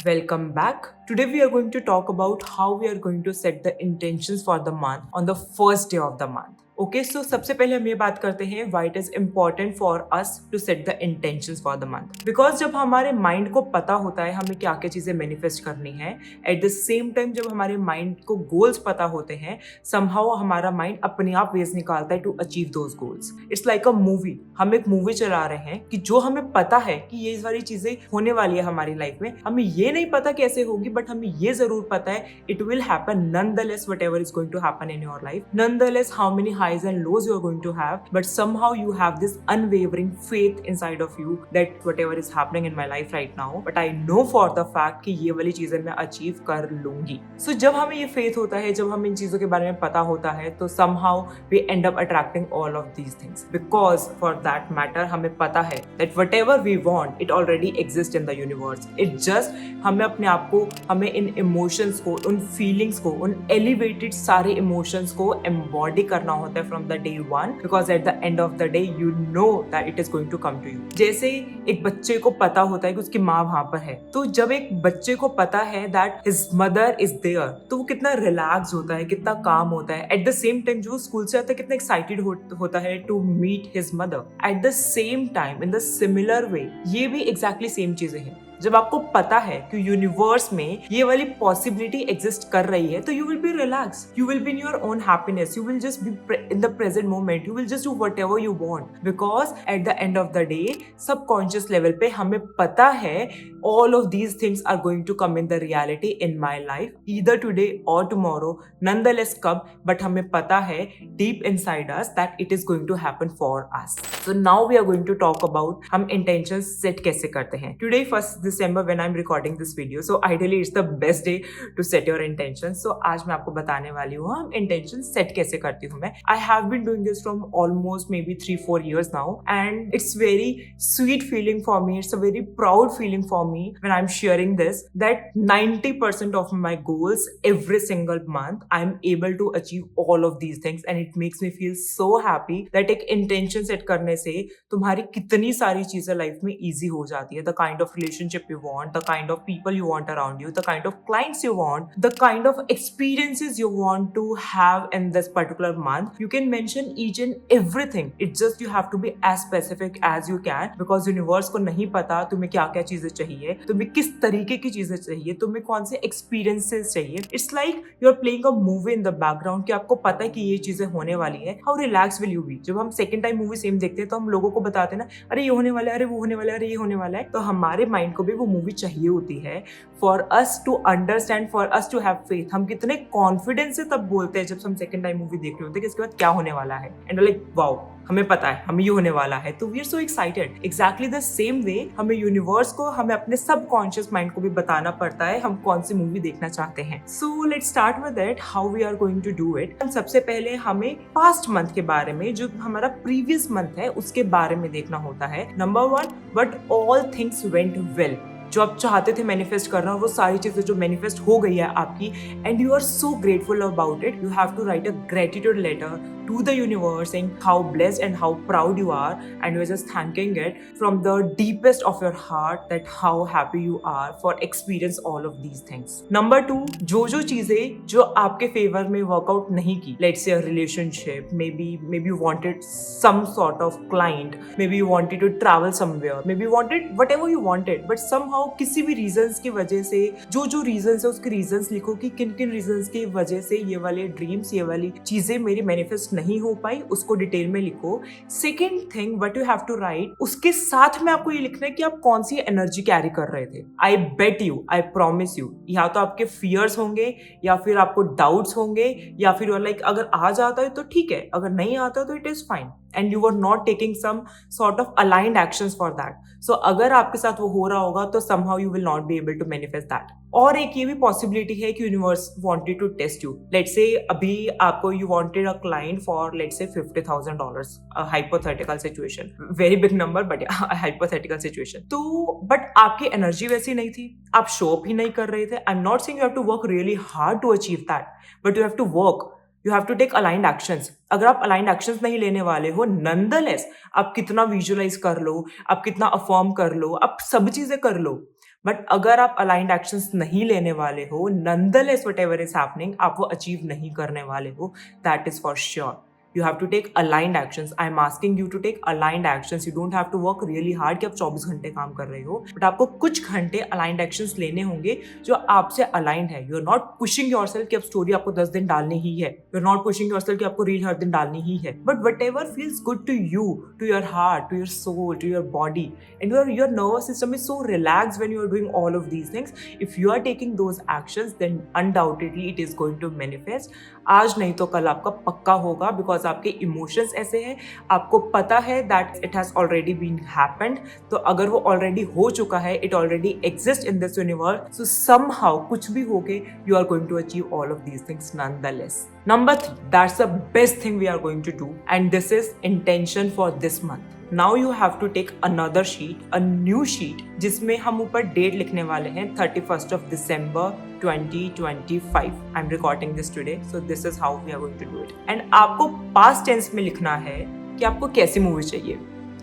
Welcome back. Today we are going to talk about how we are going to set the intentions for the month on the first day of the month. Okay so सबसे पहले हम ये बात करते हैं why it is important for us to set the intentions for the month. Because जब हमारे mind को पता होता है हमें क्या क्या चीजें मैनिफेस्ट करनी है, एट द सेम टाइम जब हमारे माइंड को गोल्स पता होते हैं, समहाउ हमारा माइंड अपने आप वेज निकालता है to achieve those goals. It's like a movie. हम एक मूवी चला रहे हैं कि जो हमें पता है कि ये सारी चीजें होने वाली है हमारी लाइफ में, हमें ये नहीं पता कैसे होगी, बट हमें ये जरूर पता है it will happen nonetheless whatever is going to happen in your life, nonetheless how many highs and lows you are going to have, but somehow you have this unwavering faith inside of you that whatever is happening in my life right now, but I know for the fact कि ये वाली चीजें मैं achieve कर लूंगी। So जब हमें ये फेथ होता है, जब हमें इन चीजों के बारे में पता होता है, तो somehow we end up attracting all of these things, because for that matter हमें पता है that whatever we want it already exists in the universe. It just हमें अपने आप को, हमें इन इमोशंस को, उन फीलिंग्स को, उन एलिवेटेड सारे इमोशंस को एम्बॉडी करना होता है from the day one, because at the end of the day you know that it is going to come to you. जैसे एक बच्चे को पता होता है कि उसकी माँ वहां पर है, तो जब एक बच्चे को पता है that his mother is there, तो वो कितना रिलैक्स होता है, कितना काम होता है। एट द सेम टाइम जो स्कूल से आता है कितना एक्साइटेड होता है to meet his mother. At the same time in the similar way ये भी एग्जैक्टली सेम चीजें हैं। जब आपको पता है कि यूनिवर्स में ये वाली पॉसिबिलिटी एग्जिस्ट कर रही है, तो you will be relax, you will be in your own happiness, you will just be in the present moment, you will just do whatever you want, because at the end of the day subconscious level पे हमें पता है all of these things are going to come in the reality in my life either today or tomorrow, nonetheless कब, but हमें पता है deep inside us that it is going to happen for us. So now we are going to talk about हम intentions set कैसे करते हैं। Today 1st December when I'm recording this video, so ideally it's the best day to set your intentions. So आज मैं आपको बताने वाली हूँ हम intentions set कैसे करती हूँ मैं। I have been doing this from almost maybe 3-4 years now, and it's very sweet feeling for me, it's a very proud feeling for me when I'm sharing this, that 90% of my goals every single month I'm able to achieve all of these things, and it makes me feel so happy that एक intention set करने से तुम्हारी कितनी सारी चीजें life में easy हो जाती है। The kind of relationship you want, the kind of people you want around you, the kind of clients you want, the kind of experiences you want to have in this particular month, you can mention each and everything. It's just you have to be as specific as you can, because universe को नहीं पता तुम्हें क्या क्या चीजें चाहिए, तुम्हें किस तरीके की चीजें चाहिए, तुम्हें कौन से एक्सपीरियंसेस चाहिए। It's like you are playing a movie in the background कि आपको पता है कि ये चीजें होने वाली है। How relax will you be. जब हम सेकंड टाइम मूवी सेम देखते हैं तो हम लोगों को बताते हैं ना, अरे ये होने वाला है, अरे वो होने वाला है, अरे ये होने वाला है। तो हमारे माइंड को भी वो मूवी चाहिए होती है for us to understand, for us to have faith. हम कितने कॉन्फिडेंस से तब बोलते हैं जब हम सेकंड टाइम मूवी देख रहे होते हैं कि इसके बाद क्या होने वाला है, एंड लाइक वाओ हमें पता है हमें ये होने वाला है, तो we are so excited. Exactly the same way हमें यूनिवर्स को, हमें अपने सबकॉन्शियस माइंड को भी बताना पड़ता है हम कौन सी मूवी देखना चाहते हैं। So let's start with it, how we are going to do it. सबसे पहले हमें पास्ट मंथ के बारे में, जो हमारा प्रीवियस मंथ है उसके बारे में देखना होता है। Number 1, but all things went well. जो आप चाहते थे मैनिफेस्ट करना, वो सारी चीजें जो मैनिफेस्ट हो गई है आपकी, and you are so grateful about it, you have to write a gratitude letter to the universe saying how blessed and how proud you are, and you're just thanking it from the deepest of your heart that how happy you are for experience all of these things. Number 2, जो चीजें जो आपके favour में workout नहीं की, let's say a relationship, maybe you wanted some sort of client, maybe you wanted to travel somewhere, maybe you wanted whatever you wanted, but somehow किसी भी reasons की वजह से, जो reasons है उसके reasons लिखो कि किन reasons की वजह से ये वाले dreams, ये वाली चीजें मेरी manifest नहीं हो पाई, उसको डिटेल में लिखो। Second thing what you have to write, उसके साथ में आपको ये लिखना है कि आप कौन सी एनर्जी कैरी कर रहे थे। I bet you, I promise you, या तो आपके फियर्स होंगे, या फिर आपको डाउट्स होंगे, या फिर लाइक अगर आ जाता है तो ठीक है, अगर नहीं आता तो it is fine, and you are not taking some sort of aligned actions for that. So अगर आपके साथ वो हो रहा होगा तो somehow you will not be able to manifest that. और एक ये भी पॉसिबिलिटी है कि universe wanted to test you. Let's say अभी आपको you wanted a client for let's say $50,000, hypothetical situation, very big number but hypothetical situation. तो but आपकी एनर्जी वैसी नहीं थी, आप शो अप ही नहीं कर रहे थे। I am not saying you have to work really hard to achieve that, but you have to work, you have to take aligned actions. अगर आप अलाइंड एक्शंस नहीं लेने वाले हो, नॉनदलेस आप कितना विजुअलाइज कर लो, आप कितना अफर्म कर लो, आप सब चीजें कर लो, बट अगर आप अलाइंड एक्शंस नहीं लेने वाले हो, नॉनदलेस व्हाटएवर इज हैपनिंग, आप वो अचीव नहीं करने वाले हो, that is for sure. You have to take aligned actions. I'm asking you to take aligned actions. You don't have to work really hard कि आप 24 घंटे काम कर रहे हो, बट आपको कुछ घंटे aligned actions लेने होंगे जो आपसे aligned है. You're not pushing yourself कि अब story आपको 10 दिन डालनी ही है. You're not pushing yourself कि आपको reel हर दिन डालनी ही है. But whatever feels good to you, to your heart, to your soul, to your body, and your nervous system is so relaxed when you are doing all of these things. If you are taking those actions, then undoubtedly it is going to manifest. आज नहीं तो कल आपका पक्का होगा, because आपके emotions ऐसे हैं, आपको पता है that it has already been happened. तो अगर वो ऑलरेडी हो चुका है, it already exist in this universe, so somehow कुछ भी होके you are going to achieve all of these things nonetheless. Number 3, that's the best thing we are going to do, and this is intention for this month. Now you have to take another sheet, a new sheet, जिसमें हम ऊपर date लिखने वाले हैं 31st of December 2025. I'm recording this today, so this is how we are going to do it. And आपको past tense में लिखना है कि आपको कैसी मूवी चाहिए,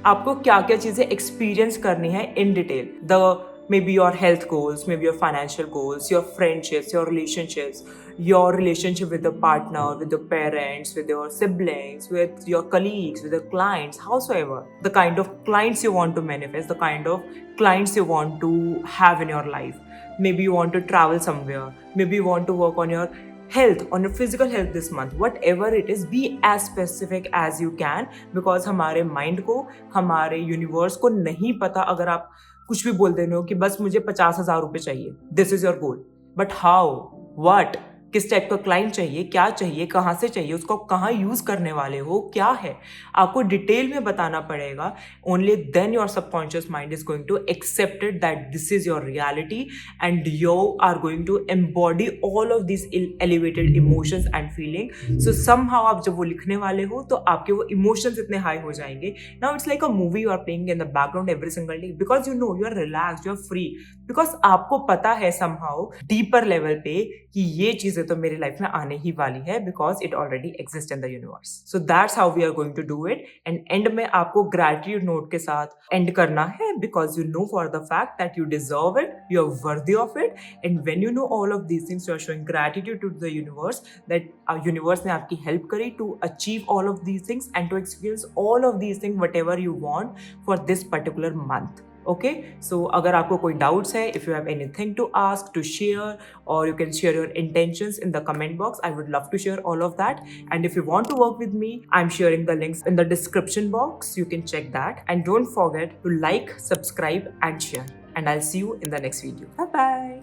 आपको क्या क्या चीजें एक्सपीरियंस करनी है in detail. Maybe your health goals, maybe your financial goals, your friendships, your relationships, your relationship with the partner, with the parents, with your siblings, with your colleagues, with your clients, howsoever. The kind of clients you want to manifest, the kind of clients you want to have in your life. Maybe you want to travel somewhere. Maybe you want to work on your health, on your physical health this month. Whatever it is, be as specific as you can, because हमारे mind को, हमारे universe को नहीं पता. अगर आप कुछ भी बोल देने हो कि बस मुझे 50,000 रुपए चाहिए, this is your goal, but how, what, किस टाइप का क्लाइंट चाहिए, क्या चाहिए, कहाँ से चाहिए, उसको कहाँ यूज करने वाले हो, क्या है, आपको डिटेल में बताना पड़ेगा. Only then your subconscious mind is going to accept it that this is your reality, and you are going to embody all of this elevated emotions and feeling. So somehow आप जब वो लिखने वाले हो तो आपके वो इमोशंस इतने हाई हो जाएंगे. Now it's like a movie you are playing in the background every single day, because you know you are relaxed, you are free, because आपको पता है समहाउ डीपर लेवल पे कि ये चीजें तो मेरी लाइफ में आने ही वाली है, because it already exist in the universe. So that's how we are going to do it. And end में आपको ग्रैटिट्यूड नोट के साथ एंड करना है, because you know for the fact that you deserve it, you are worthy of it. And when you know all of these things, you are showing gratitude to the universe that universe ने आपकी help करी to achieve all of these things and to experience all of these things whatever you want for this particular month. Okay, so अगर आपको कोई doubts है, if you have anything to ask, to share, or you can share your intentions in the comment box. I would love to share all of that. And if you want to work with me, I'm sharing the links in the description box. You can check that. And don't forget to like, subscribe, and share. And I'll see you in the next video. Bye bye.